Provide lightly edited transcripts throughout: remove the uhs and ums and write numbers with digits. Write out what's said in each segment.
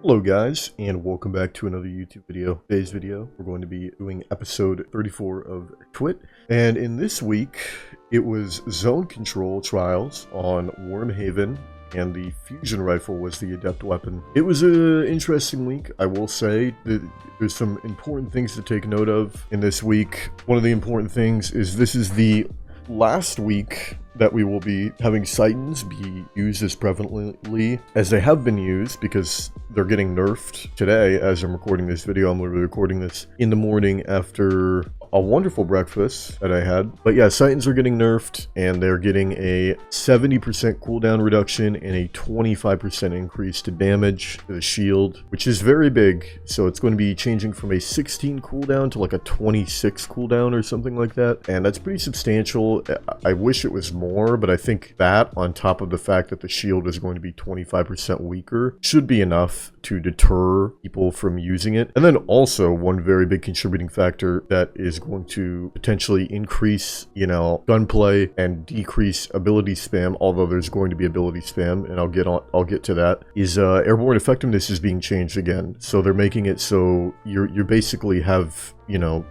Hello guys, and welcome back to another YouTube video. Today's video, we're going to be doing episode 34 of TWIT, and in this week, it was zone control trials on Wormhaven, and the fusion rifle was the adept weapon. It was an interesting week, I will say. There's some important things to take note of in this week. One of the important things is this is the last week that we will be having Titans be used as prevalently as they have been used, because they're getting nerfed today as I'm recording this video. I'm literally recording this in the morning after a wonderful breakfast that I had. But yeah, Titans are getting nerfed, and they're getting a 70% cooldown reduction and a 25% increase to damage to the shield, which is very big. So it's going to be changing from a 16 cooldown to like a 26 cooldown or something like that. And that's pretty substantial. I wish it was more, but I think that on top of the fact that the shield is going to be 25% weaker should be enough to deter people from using it. And then also one very big contributing factor that is going to potentially increase, gunplay and decrease ability spam, although there's going to be ability spam, and I'll get to that, is airborne effectiveness is being changed again. So they're making it so you basically have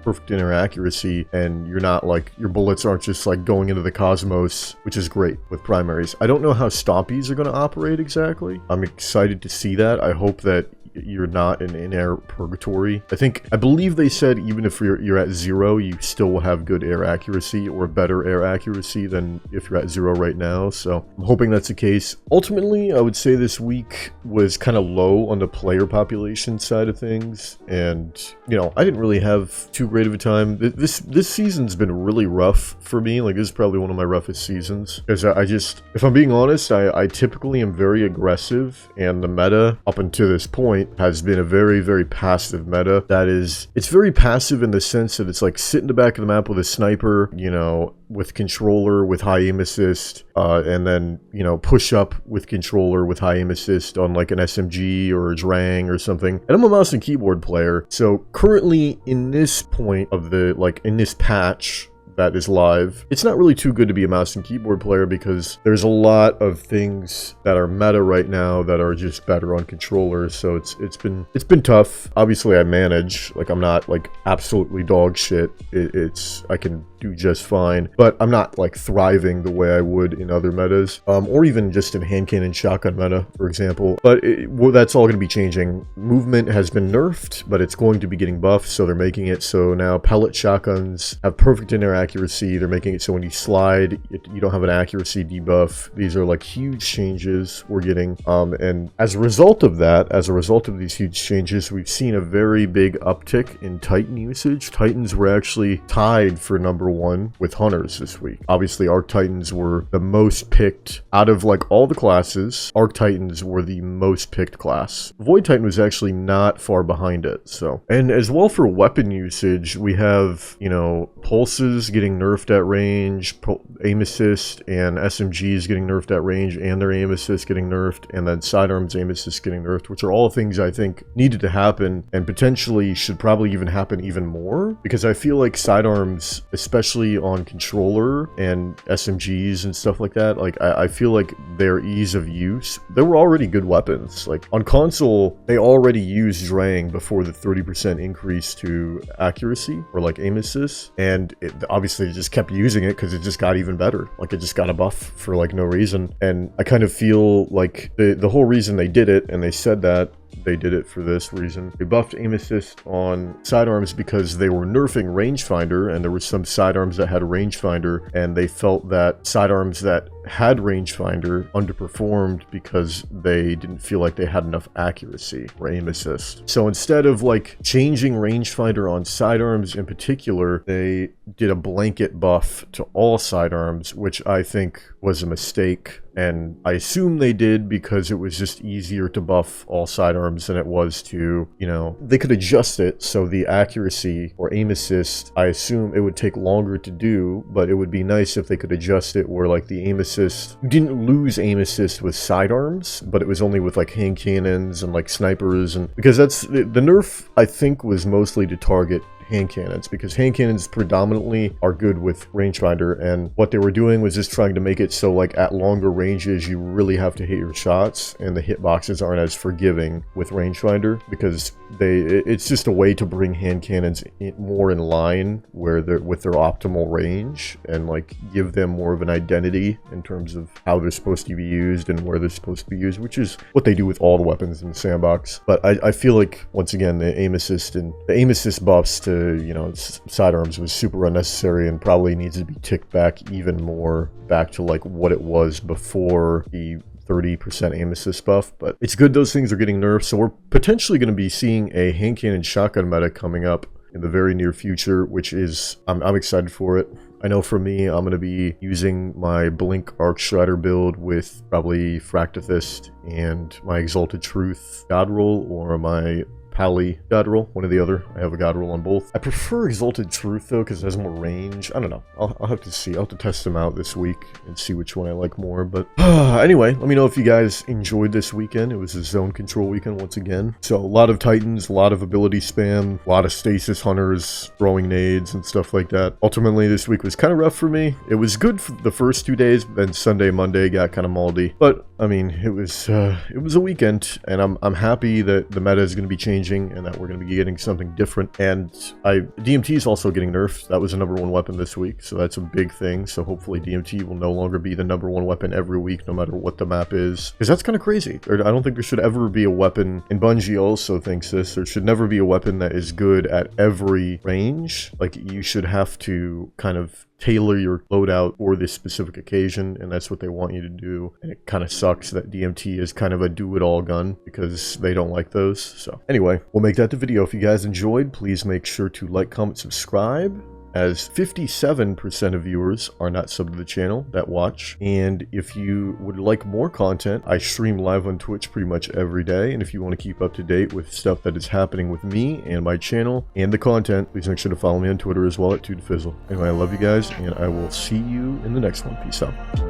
perfect inner accuracy, and you're not like, your bullets aren't just like going into the cosmos, which is great with primaries. I don't know how stompies are going to operate exactly. I'm excited to see that. I hope that you're not in air purgatory. I believe they said even if you're at 0, you still will have good air accuracy, or better air accuracy than if you're at 0 right now. So I'm hoping that's the case. Ultimately, I would say this week was kind of low on the player population side of things, and I didn't really have too great of a time. This season's been really rough for me. Like, this is probably one of my roughest seasons, because if I'm being honest, I typically am very aggressive, and the meta up until this point has been a very, very passive meta. It's very passive in the sense that it's like sit in the back of the map with a sniper, with controller with high aim assist, and then, push up with controller with high aim assist on like an SMG or a Drang or something. And I'm a mouse and keyboard player. So currently in this point of in this patch that is live, it's not really too good to be a mouse and keyboard player, because there's a lot of things that are meta right now that are just better on controllers. So it's been tough. Obviously I manage, like, I'm not like absolutely dog shit. I can do just fine, but I'm not like thriving the way I would in other metas, or even just in hand cannon shotgun meta, for example. But that's all going to be changing. Movement has been nerfed, but it's going to be getting buffed, so they're making it so now pellet shotguns have perfect inner accuracy. They're making it so when you slide, you don't have an accuracy debuff. These are like huge changes we're getting, and as a result of these huge changes, we've seen a very big uptick in Titan usage. Titans were actually tied for number 1 with Hunters this week. Obviously, Arc Titans were the most picked out of like all the classes. Arc Titans were the most picked class. Void Titan was actually not far behind it. So, and as well for weapon usage, we have, pulses getting nerfed at range, aim assist and SMGs getting nerfed at range, and their aim assist getting nerfed, and then sidearms aim assist getting nerfed, which are all things I think needed to happen, and potentially should probably even happen even more, because I feel like sidearms, especially on controller and SMGs and stuff like that, like I feel like their ease of use, they were already good weapons. Like on console, they already used Drang before the 30% increase to accuracy or like aim assist, and obviously just kept using it because it just got even better. Like it just got a buff for like no reason. And I kind of feel like the whole reason they did it, and they said that they did it for this reason. They buffed aim assist on sidearms because they were nerfing rangefinder, and there were some sidearms that had rangefinder, and they felt that sidearms that had rangefinder underperformed because they didn't feel like they had enough accuracy or aim assist. So instead of like changing rangefinder on sidearms in particular, they did a blanket buff to all sidearms, which I think was a mistake. And I assume they did because it was just easier to buff all sidearms than it was to, they could adjust it so the accuracy or aim assist, I assume it would take longer to do, but it would be nice if they could adjust it where like the aim assist, you didn't lose aim assist with sidearms, but it was only with like hand cannons and like snipers, and because that's the nerf I think was mostly to target hand cannons, because hand cannons predominantly are good with rangefinder, and what they were doing was just trying to make it so like at longer ranges you really have to hit your shots, and the hitboxes aren't as forgiving with rangefinder, because it's just a way to bring hand cannons more in line where they're with their optimal range, and like give them more of an identity in terms of how they're supposed to be used and where they're supposed to be used, which is what they do with all the weapons in the sandbox. But I feel like, once again, the aim assist buffs to, you know, sidearms was super unnecessary and probably needs to be ticked back even more, back to like what it was before the 30% aim assist buff. But it's good those things are getting nerfed, so we're potentially going to be seeing a hand cannon shotgun meta coming up in the very near future, which is, I'm excited for it. I know for me, I'm going to be using my Blink Arc Strider build with probably Fractifist and my Exalted Truth God Roll, or my Pally God Roll, one or the other. I have a God Roll on both. I prefer Exalted Truth though, because it has more range. I don't know. I'll have to see. I'll have to test them out this week and see which one I like more. But anyway, let me know if you guys enjoyed this weekend. It was a zone control weekend once again. So a lot of Titans, a lot of ability spam, a lot of Stasis Hunters throwing nades and stuff like that. Ultimately, this week was kind of rough for me. It was good for the first 2 days, then Sunday, Monday got kind of moldy. But I mean, it was a weekend, and I'm happy that the meta is going to be changing and that we're going to be getting something different. And DMT is also getting nerfed. That was the #1 weapon this week, so that's a big thing. So hopefully DMT will no longer be the #1 weapon every week, no matter what the map is, because that's kind of crazy. I don't think there should ever be a weapon, and Bungie also thinks this, there should never be a weapon that is good at every range. Like, you should have to kind of tailor your loadout for this specific occasion, and that's what they want you to do. And it kind of sucks that DMT is kind of a do-it-all gun, because they don't like those. So anyway, we'll make that the video. If you guys enjoyed, please make sure to like, comment, subscribe, as 57% of viewers are not subbed to the channel that watch. And if you would like more content, I stream live on Twitch pretty much every day, and if you want to keep up to date with stuff that is happening with me and my channel and the content, please make sure to follow me on Twitter as well at Diffizzle. Anyway, I love you guys, and I will see you in the next one. Peace out.